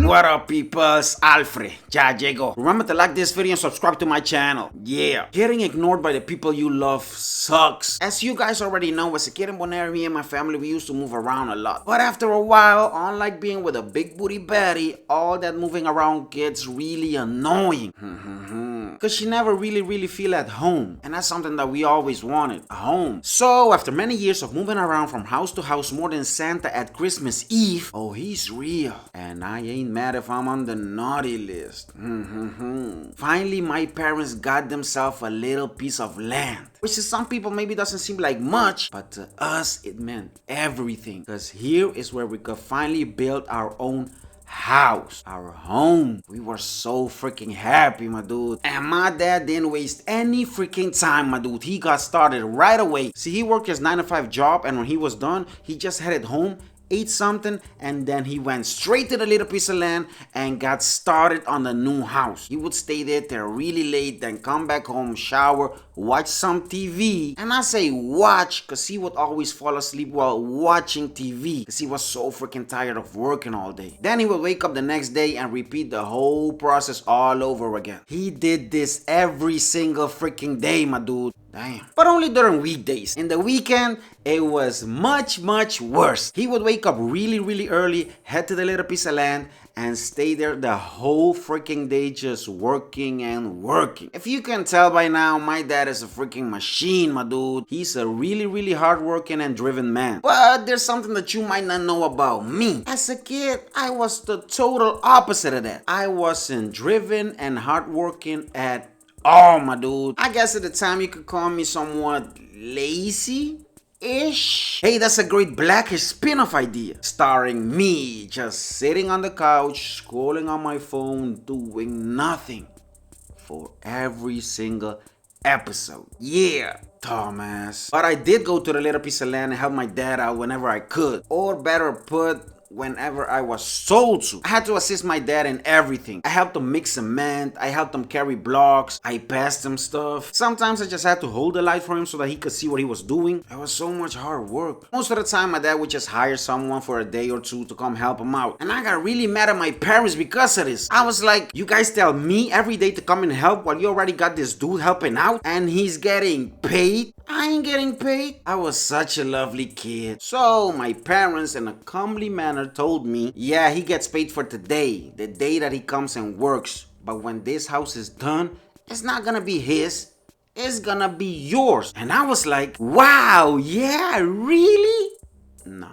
What up, peoples? Alfre YAYEGO. Remember to like this video and subscribe to my channel. Yeah. Getting ignored by the people you love sucks. As you guys already know, as a kid in Bonaire, me and my family, we used to move around a lot. But after a while, unlike being with a big booty baddie, all that moving around gets really annoying. Cause she never really feel at home. And that's something that we always wanted, a home. So after many years of moving around from house to house more than Santa at Christmas Eve, oh, he's real. And I ain't mad if I'm on the naughty list. Finally, my parents got themselves a little piece of land. Which to some people maybe doesn't seem like much, but to us it meant everything. Cause here is where we could finally build our own house, our home. We were so freaking happy, my dude. And my dad didn't waste any freaking time, my dude. He got started right away. See, he worked his 9-to-5 job, and when he was done, he just headed home, ate something, and then he went straight to the little piece of land and got started on the new house. He would stay there till really late, then come back home, shower, watch some TV. And I say watch because he would always fall asleep while watching TV because he was so freaking tired of working all day. Then he would wake up the next day and repeat the whole process all over again. He did this every single freaking day, my dude. Damn. But only during weekdays. In the weekend, it was much worse. He would wake up really early, head to the little piece of land, and stay there the whole freaking day just working and working. If you can tell by now, my dad is a freaking machine, my dude. He's a really hardworking and driven man. But there's something that you might not know about me. As a kid, I was the total opposite of that. I wasn't driven and hardworking at all, my dude. I guess at the time you could call me somewhat lazy-ish. Hey, that's a great Blackish spin-off idea. Starring me just sitting on the couch, scrolling on my phone, doing nothing for every single episode. Yeah, dumbass. But I did go to the little piece of land and help my dad out whenever I could. Or better put, whenever I was told to. I had to assist my dad in everything. I helped him mix cement, I helped him carry blocks, I passed him stuff. Sometimes I just had to hold the light for him so that he could see what he was doing. It was so much hard work. Most of the time my dad would just hire someone for a day or two to come help him out. And I got really mad at my parents because of this. I was like, you guys tell me every day to come and help while you already got this dude helping out and he's getting paid? I ain't getting paid. I was such a lovely kid. So my parents in a comely manner told me, yeah, he gets paid for today, the day that he comes and works. But when this house is done, it's not gonna be his, it's gonna be yours. And I was like, wow, yeah, really? No,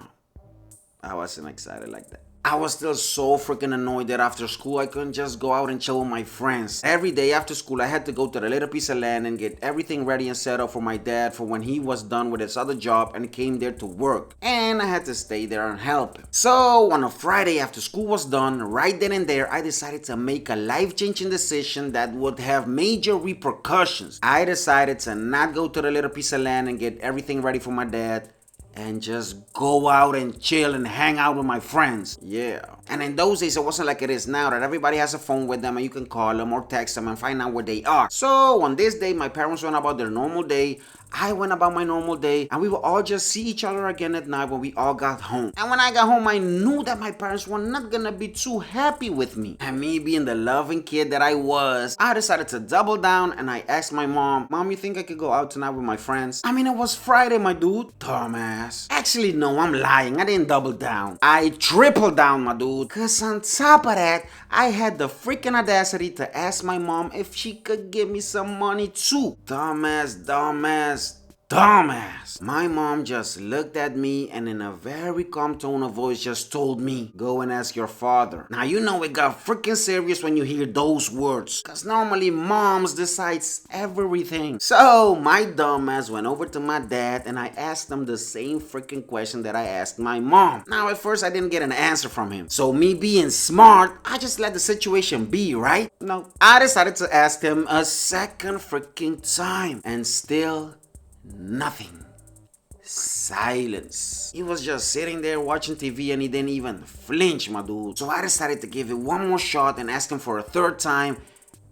I wasn't excited like that. I was still so freaking annoyed that after school I couldn't just go out and chill with my friends. Every day after school I had to go to the little piece of land and get everything ready and set up for my dad for when he was done with his other job and came there to work. And I had to stay there and help him. So on a Friday after school was done, right then and there I decided to make a life-changing decision that would have major repercussions. I decided to not go to the little piece of land and get everything ready for my dad and just go out and chill and hang out with my friends. Yeah. And in those days, it wasn't like it is now that everybody has a phone with them and you can call them or text them and find out where they are. So on this day, my parents went about their normal day. I went about my normal day, and we would all just see each other again at night when we all got home. And when I got home, I knew that my parents were not gonna be too happy with me. And me being the loving kid that I was, I decided to double down and I asked my mom, Mom, you think I could go out tonight with my friends? I mean, it was Friday, my dude. Dumbass. Actually, no, I'm lying. I didn't double down. I tripled down, my dude. Cause on top of that, I had the freaking audacity to ask my mom if she could give me some money too. Dumbass. My mom just looked at me and in a very calm tone of voice just told me, go and ask your father. Now you know it got freaking serious when you hear those words. Cause normally moms decides everything. So my dumbass went over to my dad and I asked him the same freaking question that I asked my mom. Now at first I didn't get an answer from him. So me being smart, I just let the situation be, right? No. I decided to ask him a second freaking time and still nothing. Silence. He was just sitting there watching TV and he didn't even flinch, my dude. So I decided to give it one more shot and ask him for a third time.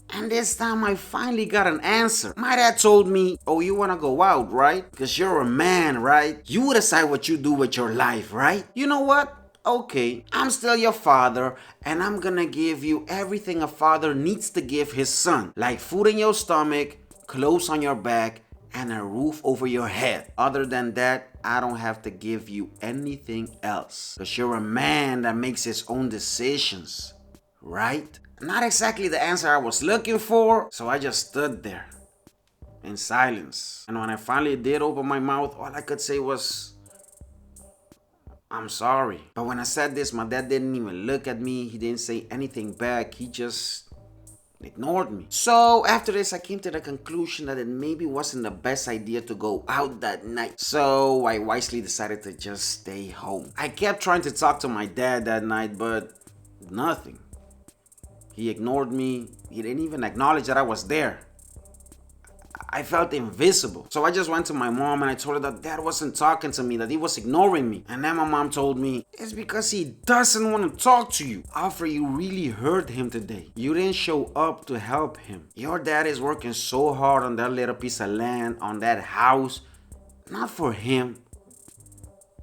And this time I finally got an answer. My dad told me, oh, you wanna go out, right? Because you're a man, right? You decide what you do with your life, right? You know what? okay, I'm still your father, and I'm gonna give you everything a father needs to give his son, like food in your stomach, clothes on your back, and a roof over your head. Other than that, I don't have to give you anything else. Because you're a man that makes his own decisions, right? Not exactly the answer I was looking for, so I just stood there in silence. And when I finally did open my mouth, all I could say was, I'm sorry. But when I said this, my dad didn't even look at me. He didn't say anything back. He just ignored me. So after this, I came to the conclusion that it maybe wasn't the best idea to go out that night. So I wisely decided to just stay home. I kept trying to talk to my dad that night, but nothing. He ignored me. He didn't even acknowledge that I was there. I felt invisible. So I just went to my mom and I told her that dad wasn't talking to me, that he was ignoring me. And then my mom told me, it's because he doesn't want to talk to you. Alfre, you really hurt him today. You didn't show up to help him. Your dad is working so hard on that little piece of land, on that house. Not for him.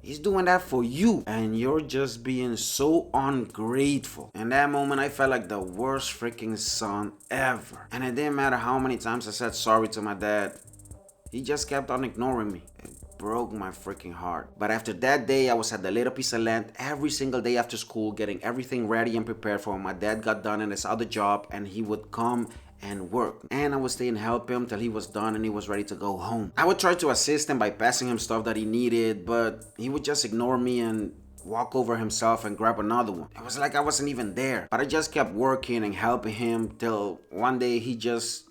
He's doing that for you, and you're just being so ungrateful. In that moment, I felt like the worst freaking son ever. And it didn't matter how many times I said sorry to my dad. He just kept on ignoring me. It broke my freaking heart. But after that day, I was at the little piece of land every single day after school, getting everything ready and prepared for when my dad got done in his other job, and he would come and work. And I would stay and help him till he was done and he was ready to go home. I would try to assist him by passing him stuff that he needed, but he would just ignore me and walk over himself and grab another one. It was like I wasn't even there. But I just kept working and helping him till one day he just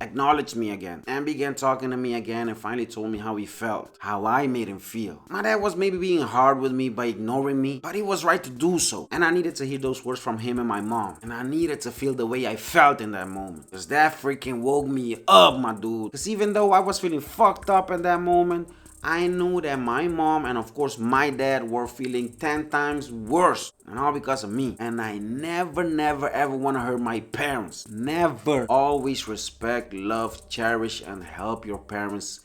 acknowledged me again and began talking to me again and finally told me how he felt, how I made him feel. My dad was maybe being hard with me by ignoring me, but he was right to do so. And I needed to hear those words from him and my mom. And I needed to feel the way I felt in that moment. Because that freaking woke me up, my dude. Because even though I was feeling fucked up in that moment, I knew that my mom and of course my dad were feeling 10 times worse. And all because of me. And I never ever want to hurt my parents. Never. Always respect, love, cherish, and help your parents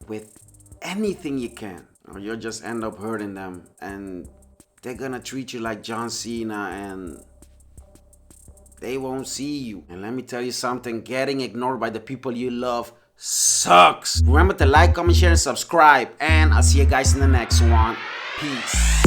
with anything you can. Or you'll just end up hurting them. And they're gonna treat you like Johncena and they won't see you. And let me tell you something, getting ignored by the people you love sucks. Remember to like, comment, share, and subscribe. And I'll see you guys in the next one. Peace.